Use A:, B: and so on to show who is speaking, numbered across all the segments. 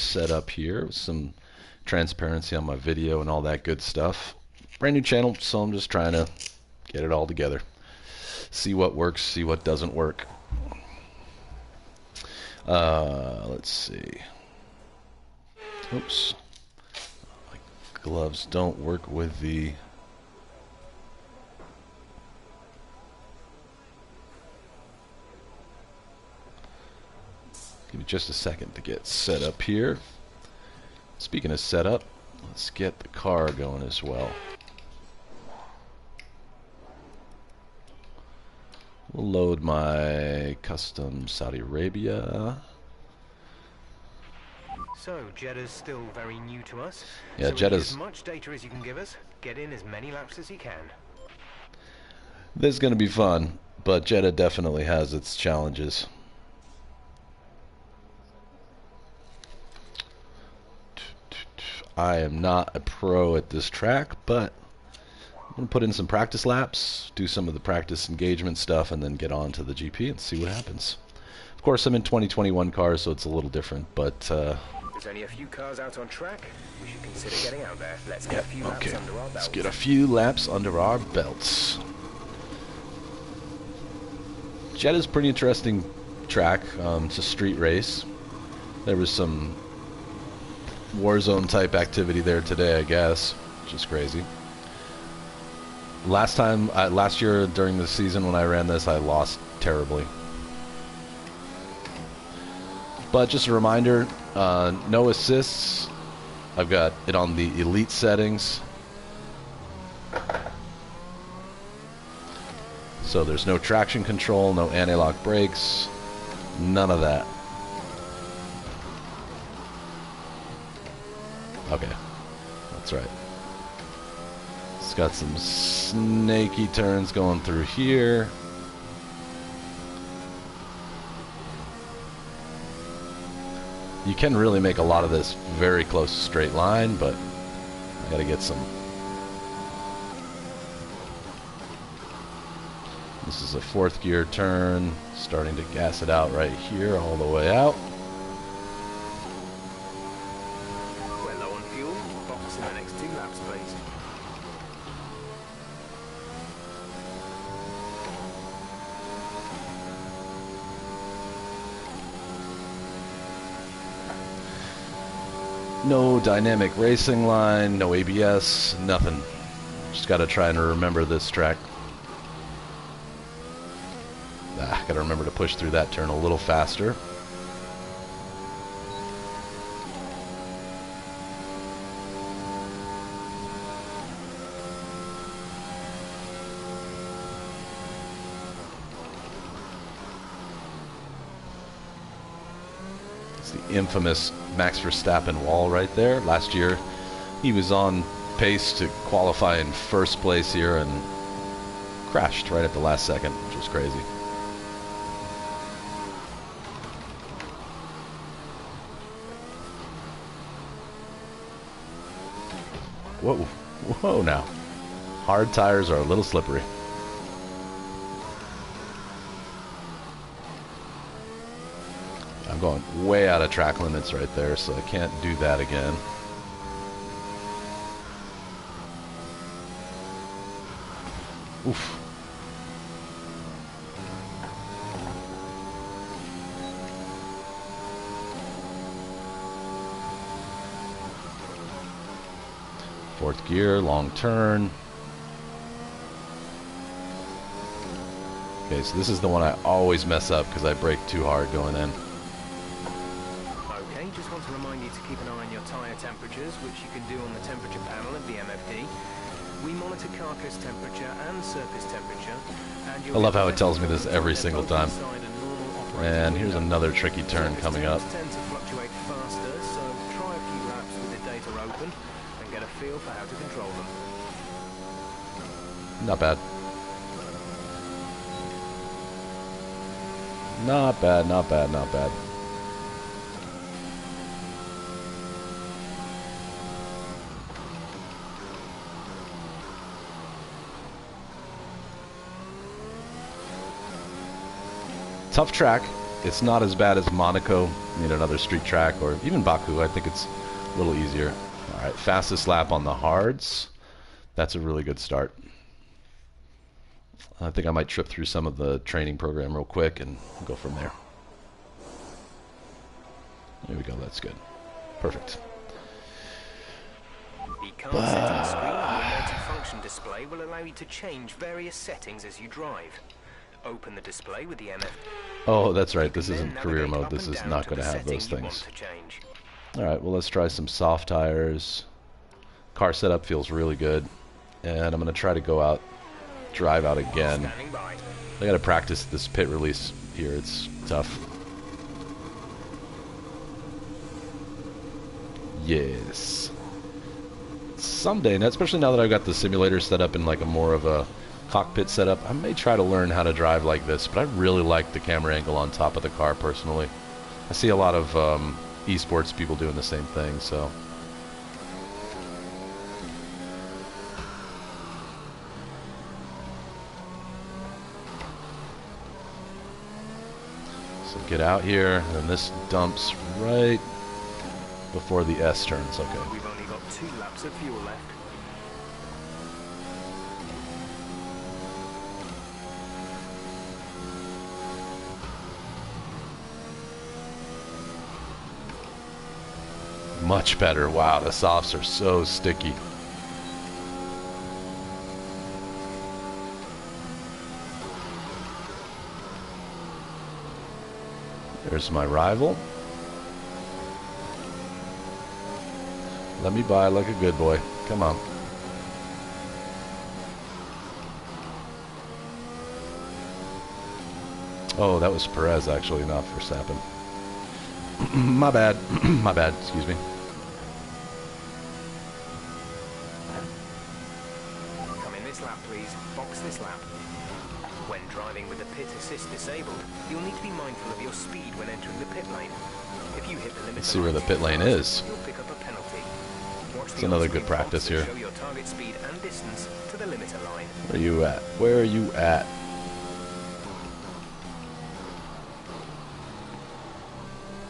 A: set up here with some transparency on my video and all that good stuff. Brand new channel, so I'm just trying to get it all together. See what works, see what doesn't work. Let's see. Oops. My gloves don't work with the... Give me just a second to get set up here. Speaking of setup, let's get the car going as well. We'll load my custom Saudi Arabia.
B: So, Jeddah's still very new to us.
A: Yeah,
B: so
A: Jeddah's...
B: as much data as you can give us, get in as many laps as you can.
A: This is going to be fun, but Jeddah definitely has its challenges. I am not a pro at this track, but I'm going to put in some practice laps, do some of the practice engagement stuff, and then get on to the GP and see what happens. Of course, I'm in 2021 cars, so it's a little different, but...
B: There's only a few cars out on track. We should consider getting out there. Let's get a few laps under our belts.
A: Let's get a few laps under our belts. Jeddah's a pretty interesting track. It's a street race. There was some Warzone type activity there today, I guess, which is crazy. Last year during the season when I ran this, I lost terribly. But just a reminder, no assists. I've got it on the elite settings. So there's no traction control, no anti-lock brakes, none of that. Okay, that's right. It's got some snaky turns going through here. You can really make a lot of this very close to straight line, but I gotta get some. This is a fourth gear turn, starting to gas it out right here all the way out. No dynamic racing line, no ABS, nothing. Just gotta try and remember this track. Gotta remember to push through that turn a little faster. The infamous Max Verstappen wall right there. Last year he was on pace to qualify in first place here and crashed right at the last second, which was crazy. Whoa, whoa now. Hard tires are a little slippery. I'm going way out of track limits right there, so I can't do that again. Oof. Fourth gear, long turn. Okay, so this is the one I always mess up because I brake too hard going in.
B: Okay, just want to remind you to keep an eye on your tyre temperatures, which you can do on the temperature panel of the MFD. We monitor carcass temperature and surface temperature. And
A: I love how it tells me this every single time. And here's another tricky turn coming up.
B: Tend to fluctuate faster, so try a few laps with the data open and get a feel for how to control them.
A: Not bad. Not bad, not bad, not bad. Tough track. It's not as bad as Monaco, another street track, or even Baku. I think it's a little easier. All right, fastest lap on the hards. That's a really good start. I think I might trip through some of the training program real quick and go from there. There we go, that's good. Perfect.
B: The card settings screen on the multi-function display will allow you to change various settings as you drive. Open the display with the MF.
A: Oh, that's right, this isn't career mode. This is not going to have those things. Alright, well, let's try some soft tires. Car setup feels really good. And I'm going to try to go out, drive out again. I got to practice this pit release here. It's tough. Yes. Someday, and especially now that I've got the simulator set up in like a more of a cockpit setup, I may try to learn how to drive like this, but I really like the camera angle on top of the car personally. I see a lot of esports people doing the same thing, so. So get out here, and this dumps right before the S turns. Okay.
B: We've only got 2 laps of fuel left.
A: Much better. Wow, the softs are so sticky. There's my rival. Let me by like a good boy. Come on. Oh, that was Perez actually, not Verstappen. My bad. My bad, excuse me.
B: Come in this lap, please. Box this lap. When driving with the pit assist disabled, you'll need to be mindful of your speed when entering the pit lane. If you hit the limit,
A: Let's see where the pit lane is.
B: You'll pick up a penalty.
A: It's another good practice here.
B: Show your target speed and distance to the limiter line.
A: Where are you at? Where are you at?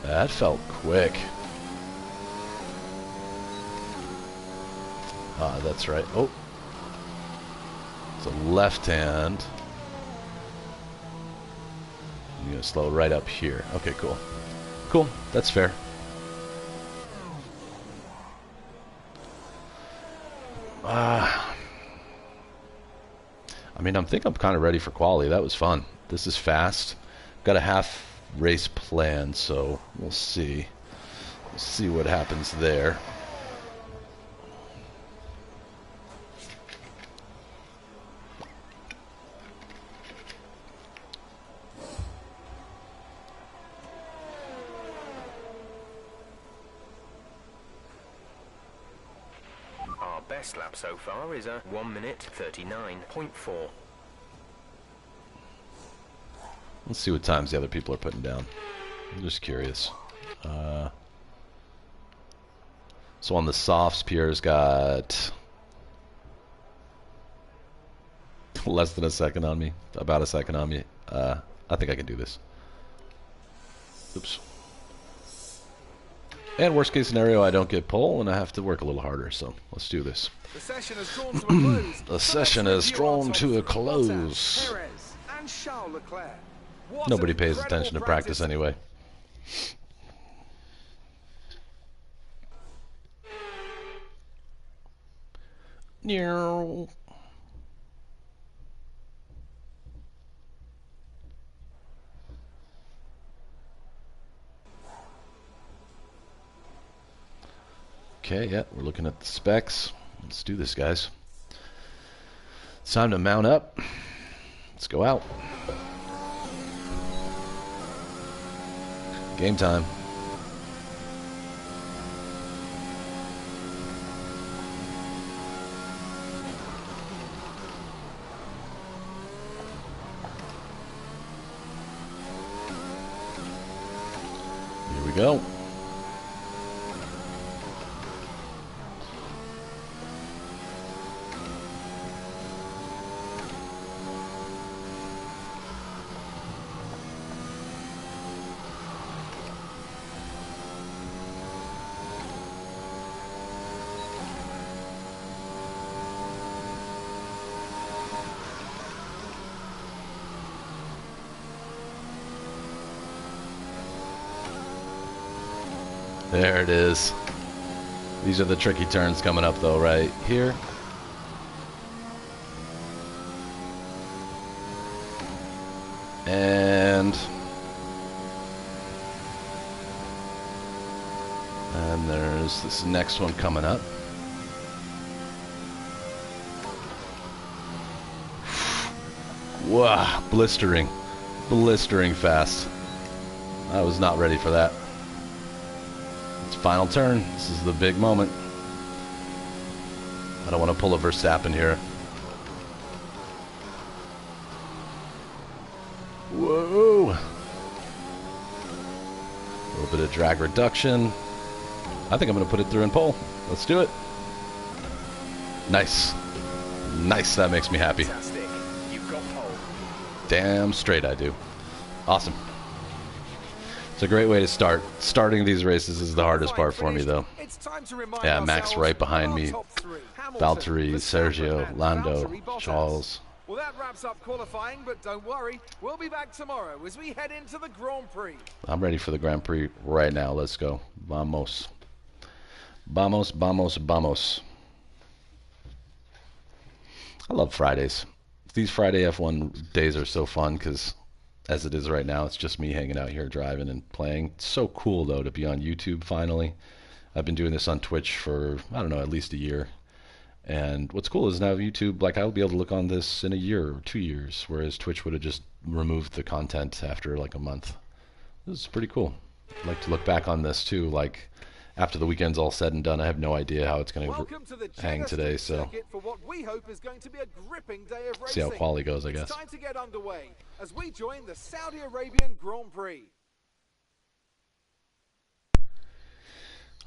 A: That felt quick. Ah, that's right. Oh. It's a left hand. I'm going to slow right up here. Okay, cool. Cool. That's fair. I mean, I think I'm kind of ready for quali. That was fun. This is fast. Got a half race plan, so we'll see. We'll see what happens there.
B: Our best lap so far is a 1:39.4.
A: Let's see what times the other people are putting down. I'm just curious. So on the softs, Pierre's got less than a second on me. About a second on me. I think I can do this. Oops. And worst case scenario, I don't get pole and I have to work a little harder. So let's do this.
C: The session has drawn to a close.
A: The session has drawn to a close.
C: Perez and Charles Leclerc. What
A: Nobody
C: an
A: pays
C: incredible
A: attention to practice anyway. Meow. Okay, yeah, we're looking at the specs. Let's do this, guys. It's time to mount up. Let's go out. Game time. Here we go. There it is. These are the tricky turns coming up though, right here. And there's this next one coming up. Wow, blistering fast. I was not ready for that. It's final turn. This is the big moment. I don't want to pull a Verstappen here. Whoa! A little bit of drag reduction. I think I'm going to put it through in pole. Let's do it. Nice. Nice, that makes me happy.
B: Fantastic. You've got pole.
A: Damn straight I do. Awesome. It's a great way to start. Starting these races is the hardest part for me, though.
C: It's time to remind
A: Yeah, Max right behind me.
C: Hamilton,
A: Valtteri,
C: Verstappen,
A: Sergio,
C: and
A: Lando,
C: Valtteri Bottas.
A: Charles.
C: Well, that wraps up qualifying, but don't worry, we'll be back tomorrow as we head into the Grand Prix.
A: I'm ready for the Grand Prix right now. Let's go. Vamos. Vamos, vamos, vamos. I love Fridays. These Friday F1 days are so fun because as it is right now, it's just me hanging out here driving and playing. It's so cool, though, to be on YouTube finally. I've been doing this on Twitch for, I don't know, at least a year. And what's cool is now YouTube, like, I'll be able to look on this in a year or 2 years, whereas Twitch would have just removed the content after, like, a month. This is pretty cool. I'd like to look back on this, too, like, after the weekend's all said and done. I have no idea how it's going to hang today, so
C: for what we hope is going to be a gripping day of racing.
A: see how quali goes, I guess.
C: It's time to get underway as we join the Saudi Arabian Grand Prix.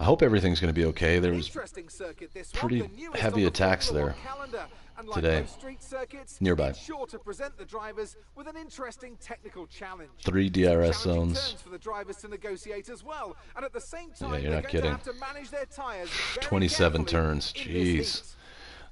A: I hope everything's going to be okay. There was
C: Interesting circuit, this
A: pretty
C: one, the newest
A: heavy
C: on the
A: attacks
C: Formula
A: there
C: One calendar. And like
A: today.
C: most street circuits,
A: Nearby.
C: it's sure to present the drivers with an interesting technical challenge.
A: 3 DRS
C: Challenging
A: zones.
C: turns for the drivers to negotiate as well, and at the same time,
A: Yeah, you're
C: they're
A: not
C: going to
A: kidding.
C: have to manage their tires very
A: 27
C: carefully
A: turns.
C: in this
A: Jeez.
C: heat.
A: This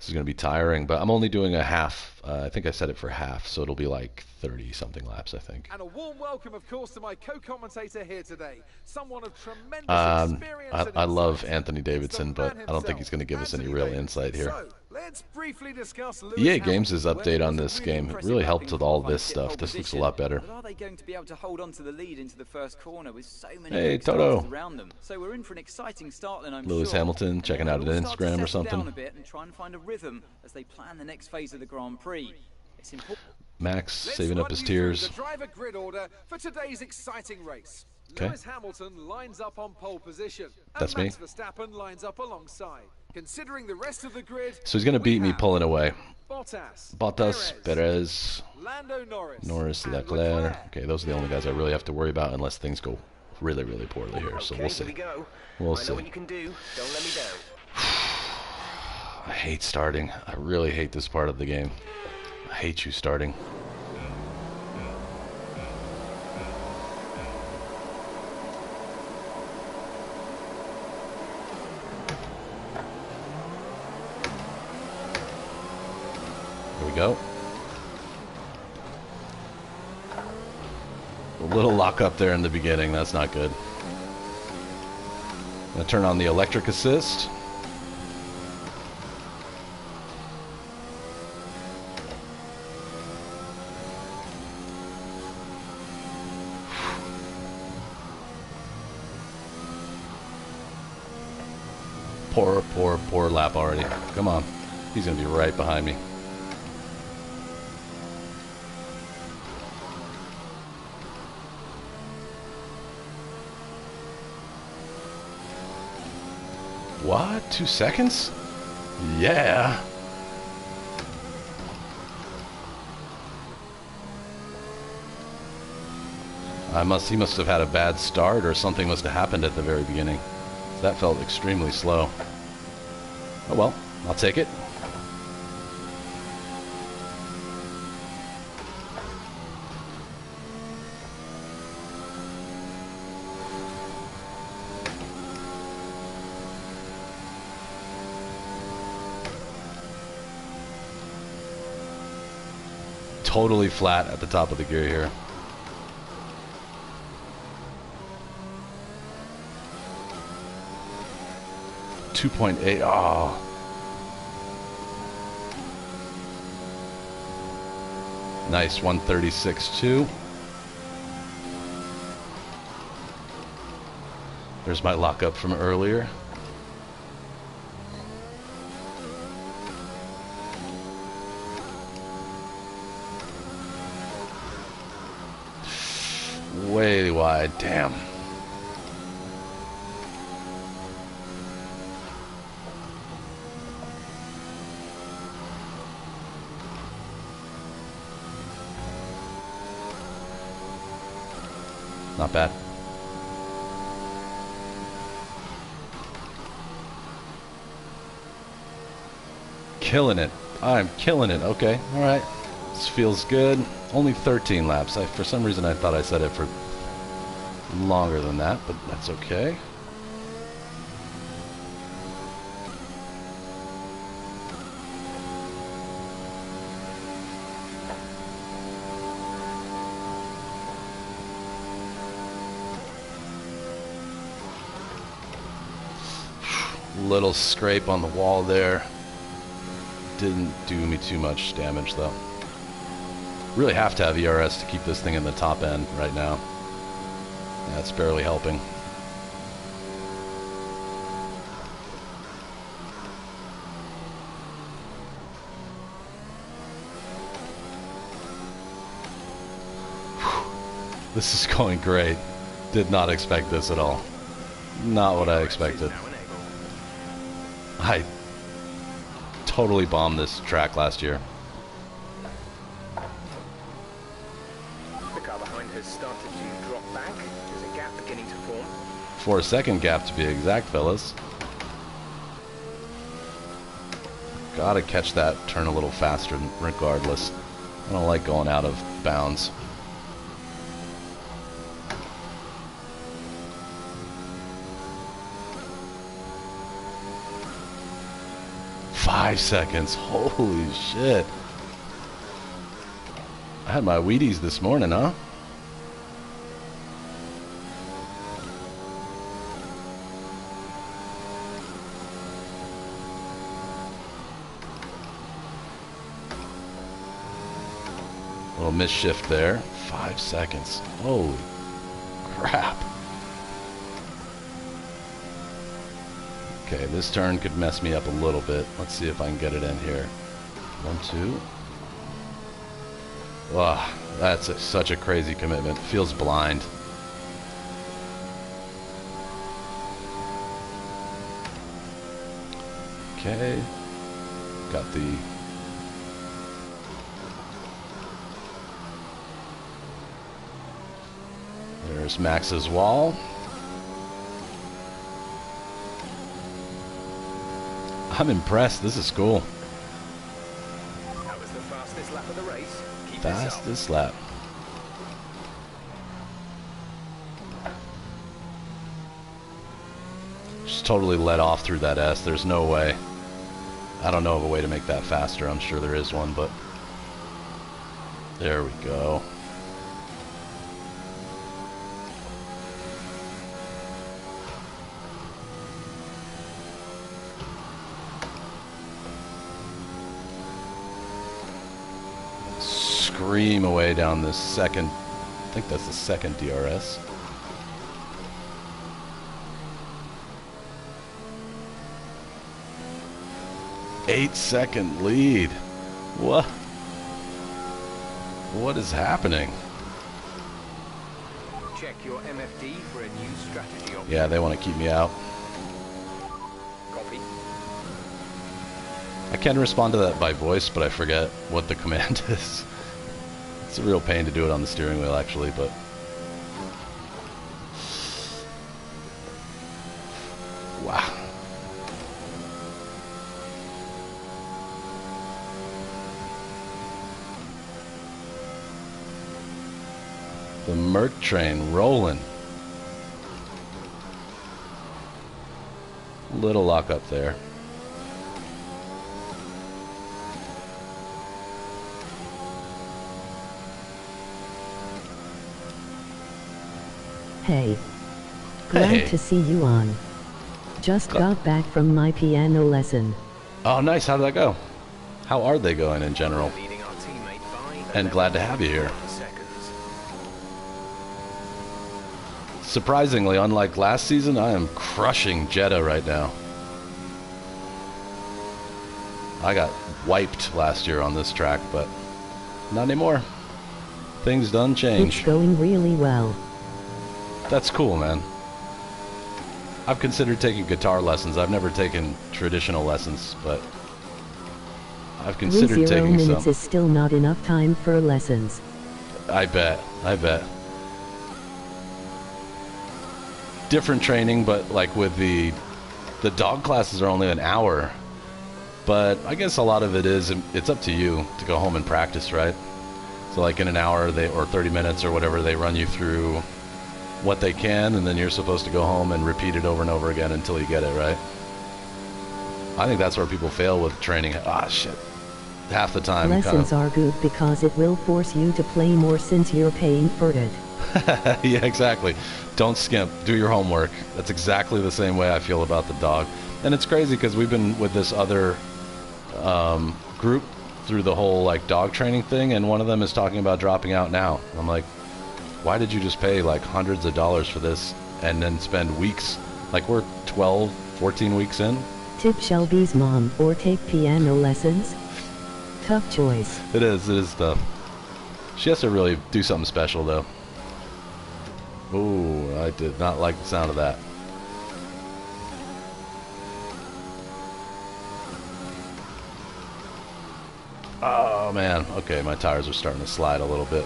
A: is going to be tiring, but I'm only doing a half. I think I set it for half, so it'll be like 30-something laps, I think.
C: And a warm welcome, of course, to my co-commentator here today, someone of tremendous experience and
A: I love
C: insight.
A: Anthony
C: It's the
A: Davidson, but
C: man
A: I don't think he's going to give us any real
C: Anthony
A: insight
C: Davidson.
A: here.
C: So, let's briefly discuss Lewis
A: EA Games'
C: Hamilton.
A: update on this game really helped with all this stuff. This looks a lot better.
D: But are they going to be able to hold on to the lead into the first corner with so many
A: Hey,
D: big
A: Toto.
D: stars around them? So we're in for an exciting start, then I'm
A: Lewis
D: sure.
A: Hamilton
D: And
A: checking
D: then
A: out
D: they'll
A: an
D: start to
A: Instagram or
D: settle
A: something.
D: down a bit and try and find a rhythm as they plan the next phase of the Grand Prix. It's important.
A: Max
C: Let's
A: saving
C: run
A: up his
C: you through
A: tears.
C: the driver grid order for today's exciting race.
A: Okay.
C: Lewis Hamilton lines up on pole position, and
A: That's me.
C: Max Verstappen lines up alongside. Considering the rest of the grid,
A: So he's going to
C: we
A: beat me
C: have
A: pulling away.
C: Bottas,
A: Perez,
C: Lando Norris,
A: Norris,
C: and
A: Leclerc. Okay, those are the only guys I really have to worry about unless things go really, really poorly here. So
B: Okay,
A: we'll
B: here we
A: see.
B: go.
A: We'll
B: I
A: see.
B: know what you can do. Don't let me down.
A: I hate starting. I really hate this part of the game. I hate you starting. Here we go. A little lock up there in the beginning. That's not good. I'm going to turn on the electric assist. Poor lap already. Come on. He's going to be right behind me. What? 2 seconds? Yeah. He must have had a bad start or something must have happened at the very beginning. That felt extremely slow. Oh well, I'll take it. Totally flat at the top of the gear here. 2.8. Oh. Nice. 136.2. There's my lockup from earlier. Way wide. Damn. Not bad. Killing it. I'm killing it. Okay. All right. This feels good. Only 13 laps. For some reason I thought I said it for longer than that, but that's okay. Little scrape on the wall there. Didn't do me too much damage though. Really have to have ERS to keep this thing in the top end right now. That's barely helping. Whew. This is going great. Did not expect this at all. Not what I expected. I totally bombed this track last year.
B: The car behind has started to drop back. There's a gap beginning to form.
A: 4-second gap to be exact, fellas. Gotta catch that turn a little faster regardless. I don't like going out of bounds. Five seconds. Holy shit. I had my Wheaties this morning, huh? Little misshift there. 5 seconds. Holy crap. Okay, this turn could mess me up a little bit. Let's see if I can get it in here. 1, 2. Wow, that's such a crazy commitment. Feels blind. Okay. Got the... There's Max's wall. I'm impressed. This is cool.
B: That was the fastest lap of the race. Keep
A: Fastest lap. Just totally let off through that S. There's no way. I don't know of a way to make that faster. I'm sure there is one, but there we go. Scream away down this second, I think that's the second DRS. Eight-second lead. What? What is happening?
B: Check your MFD for a new strategy option.
A: Yeah, they want to keep me out.
B: Copy.
A: I can respond to that by voice, but I forget what the command is. It's a real pain to do it on the steering wheel, actually, but... Wow. The Merc train rolling. Little lock up there.
E: Hey. Glad to see you on. Just got back from my piano lesson.
A: Oh, nice. How did that go? How are they going in general?
B: Leading our teammate by
A: And glad to have you here.
B: 11 seconds.
A: Surprisingly, unlike last season, I am crushing Jeddah right now. I got wiped last year on this track, but not anymore. Things done change.
E: It's going really well.
A: That's cool, man. I've considered taking guitar lessons. I've never taken traditional lessons, but I've considered
E: 0
A: taking
E: minutes
A: some.
E: is still not enough time for lessons.
A: I bet. I bet. Different training, but like with the dog classes are only an hour. But I guess a lot of it is, it's up to you to go home and practice, right? So like in an hour or 30 minutes or whatever, they run you through what they can, and then you're supposed to go home and repeat it over and over again until you get it, right? I think that's where people fail with training. Ah, shit. Half the time.
E: Lessons are good because it will force you to play more since you're paying for it.
A: Yeah, exactly. Don't skimp. Do your homework. That's exactly the same way I feel about the dog. And it's crazy because we've been with this other group through the whole like dog training thing, and one of them is talking about dropping out now. I'm like, why did you just pay like hundreds of dollars for this and then spend weeks? Like we're 12, 14 weeks in.
E: Tip Shelby's mom or take piano lessons? Tough choice.
A: It is tough. She has to really do something special though. Ooh, I did not like the sound of that. Oh man, okay, my tires are starting to slide a little bit.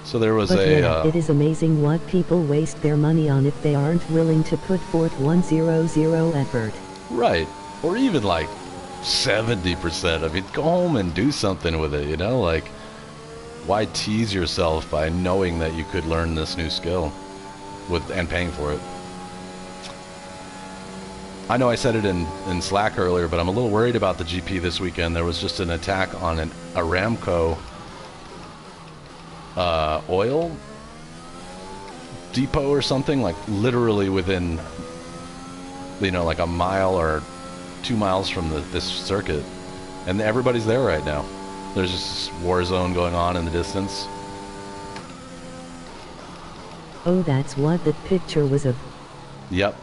A: So there was
E: But yeah, it is amazing what people waste their money on if they aren't willing to put forth 100 effort.
A: right, or even like 70%. I mean, go home and do something with it, you know? Like, why tease yourself by knowing that you could learn this new skill and paying for it? I know I said it in Slack earlier, but I'm a little worried about the GP this weekend. There was just an attack on a Aramco oil depot or something, like literally within, you know, like a mile or 2 miles from this circuit, and everybody's there right now. There's just this war zone going on in the distance.
E: Oh, that's what the picture was of.
A: Yep,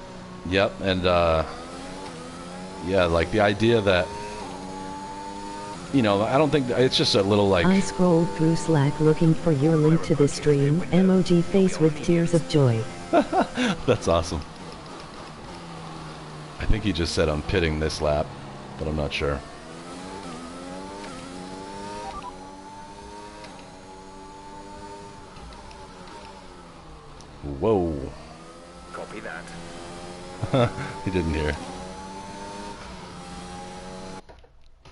A: and yeah, like the idea that, you know, I don't think it's just a little like.
E: I scrolled through Slack looking for your link to this stream. Emoji face with tears of joy.
A: That's awesome. I think he just said I'm pitting this lap, but I'm not sure. Whoa.
B: Copy that.
A: He didn't hear.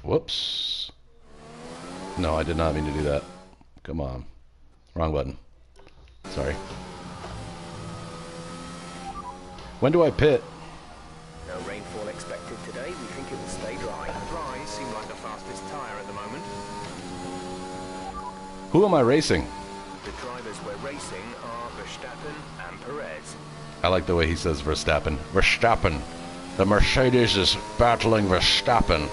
A: Whoops. No, I did not mean to do that. Come on. Wrong button. Sorry. When do I pit?
B: No rainfall expected today. We think it will stay dry. Dry seem like the fastest tyre at the moment.
A: Who am I racing?
B: The drivers we're racing are Verstappen and Perez.
A: I like the way he says Verstappen. Verstappen. The Mercedes is battling Verstappen.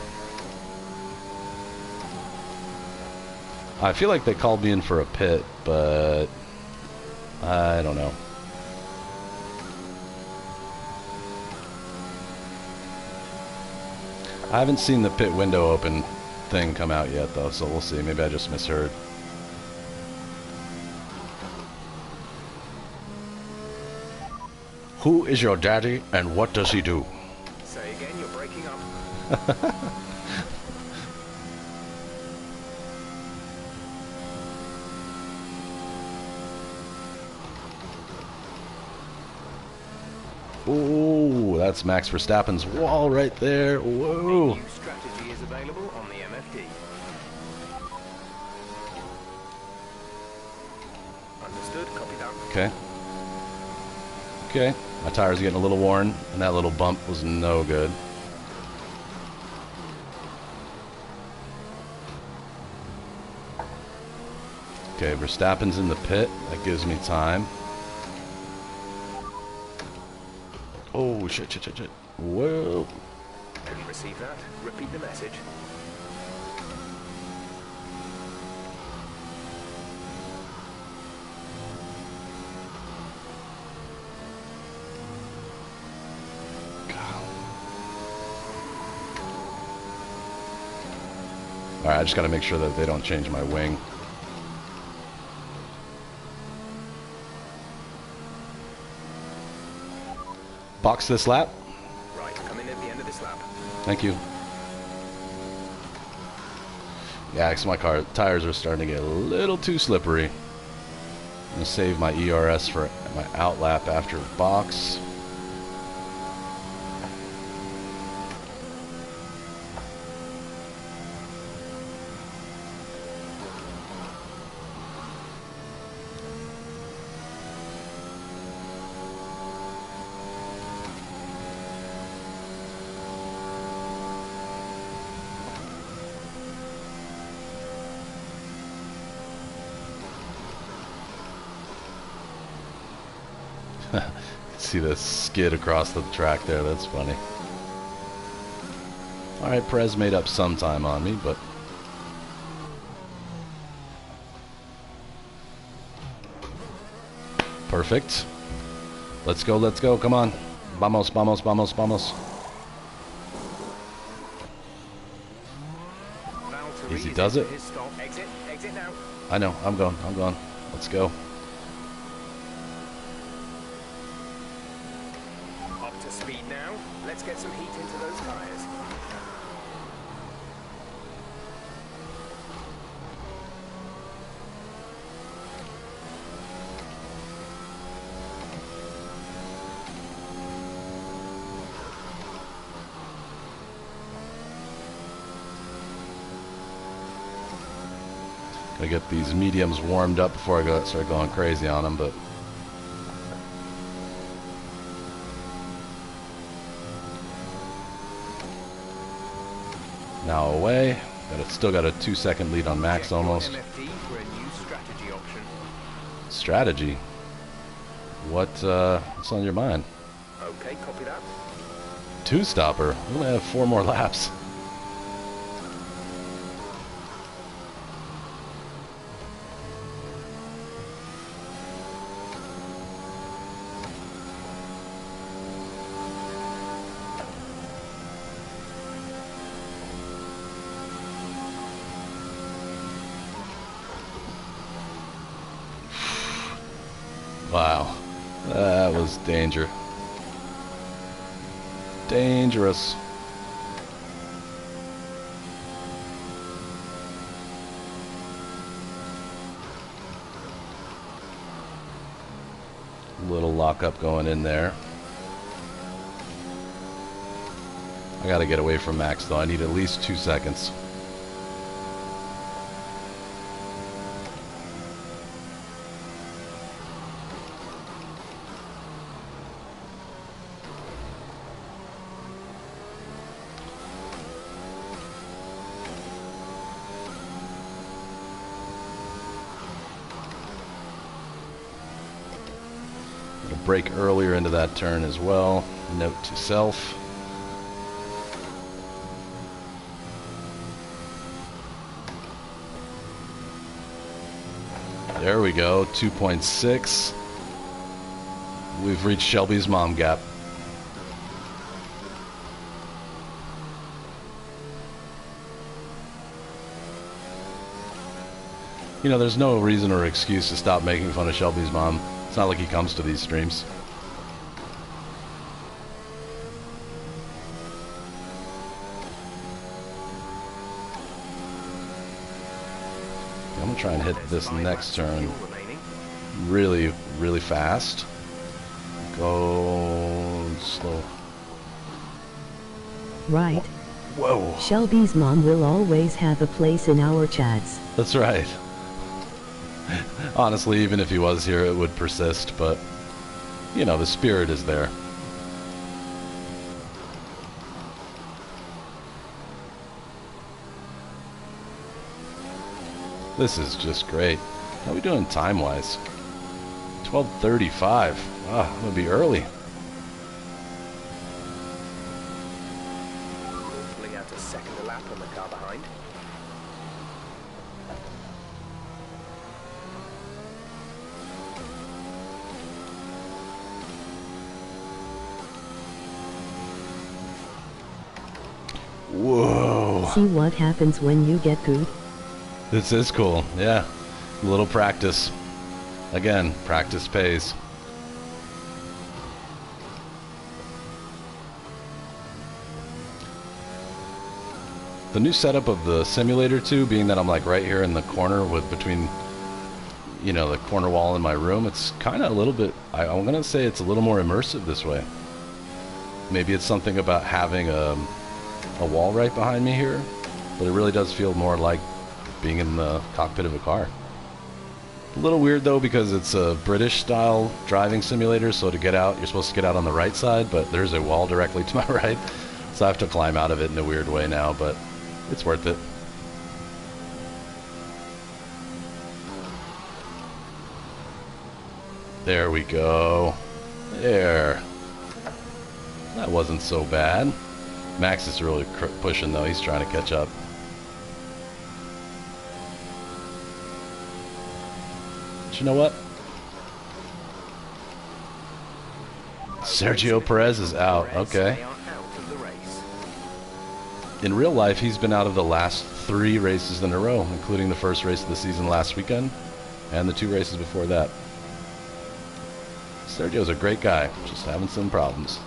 A: I feel like they called me in for a pit, but I don't know. I haven't seen the pit window open thing come out yet, though, so we'll see. Maybe I just misheard. Who is your daddy, and what does he do?
B: Say again, you're breaking up.
A: Ooh, that's Max Verstappen's wall right there. Whoa.
B: A new strategy is available on the MFD. Understood, copy that.
A: Okay. Okay, my tire's getting a little worn, and that little bump was no good. Okay, Verstappen's in the pit. That gives me time. Oh, shit. Whoa.
B: Didn't receive that. Repeat the message.
A: Alright, I just gotta make sure that they don't change my wing. Box this lap.
B: Right, come in at the end of this lap.
A: Thank you. Yeah, because my tires are starting to get a little too slippery. I'm gonna save my ERS for my out lap after box. See the skid across the track there, that's funny. Alright, Perez made up some time on me, but... Perfect. Let's go, come on. Vamos. Easy does it.
B: Exit now.
A: I know, I'm going. Let's go.
B: Up to speed now. Let's get some heat into those tires.
A: Gotta get these mediums warmed up before I start going crazy on them, but... Now away. Still got a 2-second lead on Max almost.
B: MFD for a new strategy option.
A: Strategy? What's on your mind?
B: Okay, copy that.
A: Two-stopper. We only have 4 more laps. Wow, that was dangerous. Little lockup going in there. I gotta get away from Max though. I need at least 2 seconds. Brake earlier into that turn as well. Note to self. There we go, 2.6. We've reached Shelby's mom gap. You know, there's no reason or excuse to stop making fun of Shelby's mom. It's not like he comes to these streams. I'm gonna try and hit this next turn really, really fast. Go slow.
E: Right.
A: Whoa.
E: Shelby's mom will always have a place in our chats.
A: That's right. Honestly, even if he was here, it would persist, but you know, the spirit is there. This is just great. How are we doing time-wise? 12:35. Ah, I'm gonna be early.
B: Pulling out a second lap on the car behind.
A: Whoa.
E: See what happens when you get good?
A: This is cool. Yeah. A little practice. Again, practice pays. The new setup of the simulator too, being that I'm like right here in the corner with between, you know, the corner wall in my room, it's kind of a little bit, I'm gonna say it's a little more immersive this way. Maybe it's something about having a wall right behind me here, but it really does feel more like being in the cockpit of a car. A little weird though, because it's a British style driving simulator, so to get out, you're supposed to get out on the right side, but there's a wall directly to my right, so I have to climb out of it in a weird way now, but it's worth it. There we go. There. That wasn't so bad. Max is really pushing though, he's trying to catch up. But you know what? Sergio Perez is out. Okay. In real life, he's been out of the last 3 races in a row, including the first race of the season last weekend and the 2 races before that. Sergio's a great guy, just having some problems.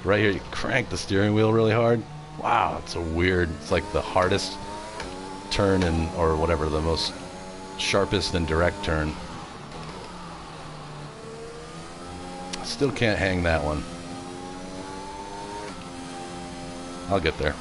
A: Right here, you crank the steering wheel really hard. Wow, it's a weird, it's like the hardest turn in, or whatever, the most sharpest and direct turn. Still can't hang that one. I'll get there.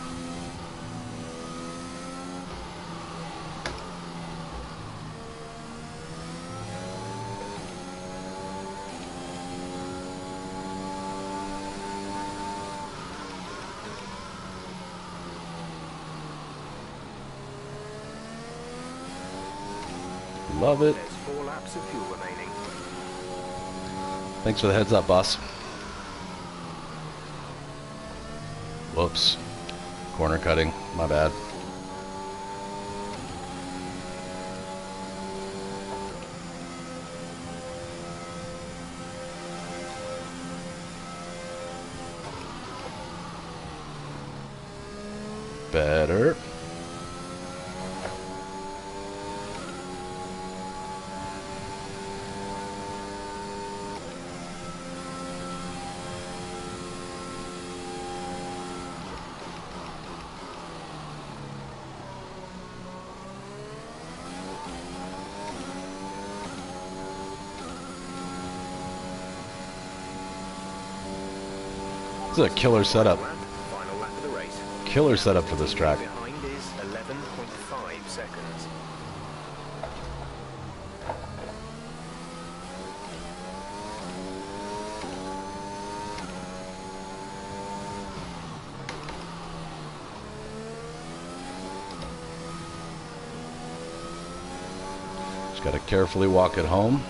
A: Love it.
B: There's 4 laps of fuel remaining.
A: Thanks for the heads up, boss. Whoops. Corner cutting. My bad. Better. This is a killer setup.
B: Final lap of the race.
A: Killer setup for this track.
B: Behind is 11.5 seconds.
A: Just got to carefully walk it home.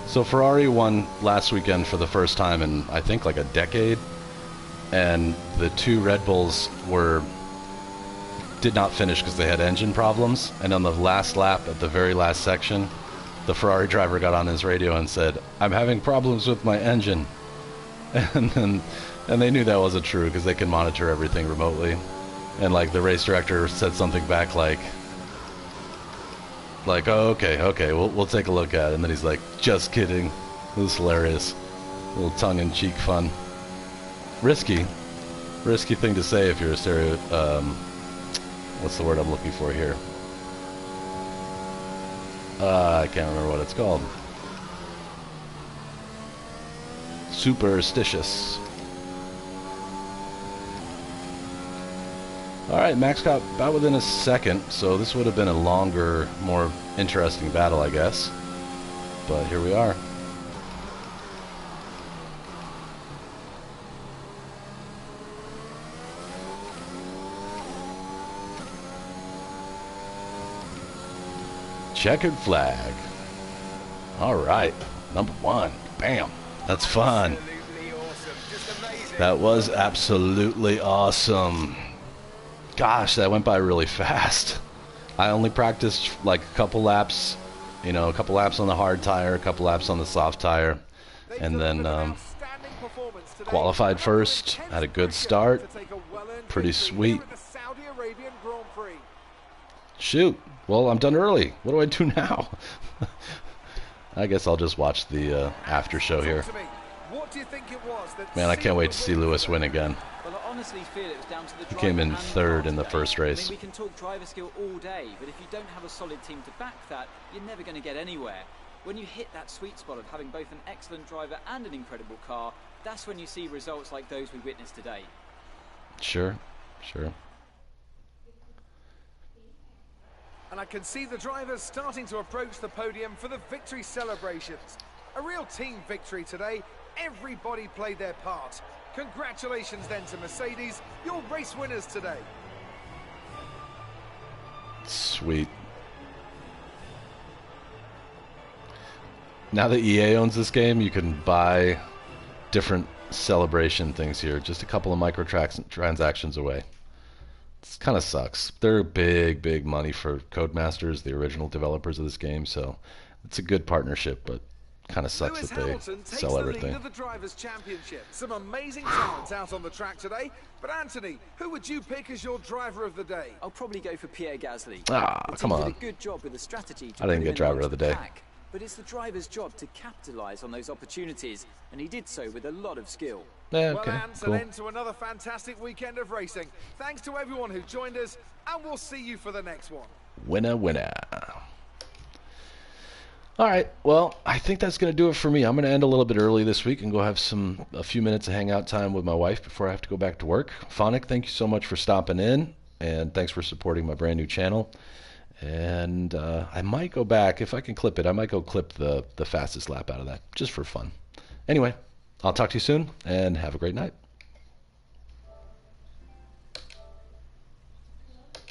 A: So Ferrari won last weekend for the first time in, I think, like a decade. And the 2 Red Bulls did not finish because they had engine problems. And on the last lap, at the very last section, the Ferrari driver got on his radio and said, "I'm having problems with my engine." And they knew that wasn't true because they can monitor everything remotely. And like the race director said something back like, "Oh, okay, we'll take a look at it." And then he's like, "Just kidding." It was hilarious. A little tongue-in-cheek fun. Risky thing to say if you're a what's the word I'm looking for here? I can't remember what it's called. Superstitious. Alright, Max got about within a second, so this would have been a longer, more interesting battle, I guess. But here we are. Checkered flag. All right, number 1. Bam. That's fun. That was absolutely awesome. Gosh, that went by really fast. I only practiced like a couple laps, you know, a couple laps on the hard tire, a couple laps on the soft tire, and then qualified first, had a good start, pretty sweet. Shoot, well, I'm done early. What do I do now? I guess I'll just watch the after show here. Man, I can't wait to see Lewis win again.
D: Well, I honestly feel it was down to the
A: He came in third in the first race.
D: I mean, we can talk driver skill all day, but if you don't have a solid team to back that, you're never going to get anywhere. When you hit that sweet spot of having both an excellent driver and an incredible car, that's when you see results like those we witnessed today.
A: Sure, sure.
C: And I can see the drivers starting to approach the podium for the victory celebrations. A real team victory today. Everybody played their part. Congratulations then to Mercedes, your race winners today.
A: Sweet. Now that EA owns this game, you can buy different celebration things here. Just a couple of microtransactions away. This kind of sucks. They're big money for Codemasters, the original developers of this game, so it's a good partnership, but kind of sucks that they sell everything.
C: The Drivers' Championship. Some amazing talents out on the track today. But Anthony, who would you pick as your driver of the day?
D: I'll probably go for Pierre Gasly.
A: Ah, come on.
D: He did a good job with the strategy to
A: I didn't get driver of the day.
D: But it's the driver's job to capitalize on those opportunities, and he did so with a lot of skill.
A: Yeah,
C: well,
A: okay,
C: Ant,
A: cool.
C: an end to another fantastic weekend of racing. Thanks to everyone who joined us, and we'll see you for the next one.
A: Winner, winner. All right, well, I think that's going to do it for me. I'm going to end a little bit early this week and go have a few minutes of hangout time with my wife before I have to go back to work. Phonic, thank you so much for stopping in, and thanks for supporting my brand new channel. And I might go back, if I can clip it, I might go clip the fastest lap out of that, just for fun. Anyway, I'll talk to you soon, and have a great night.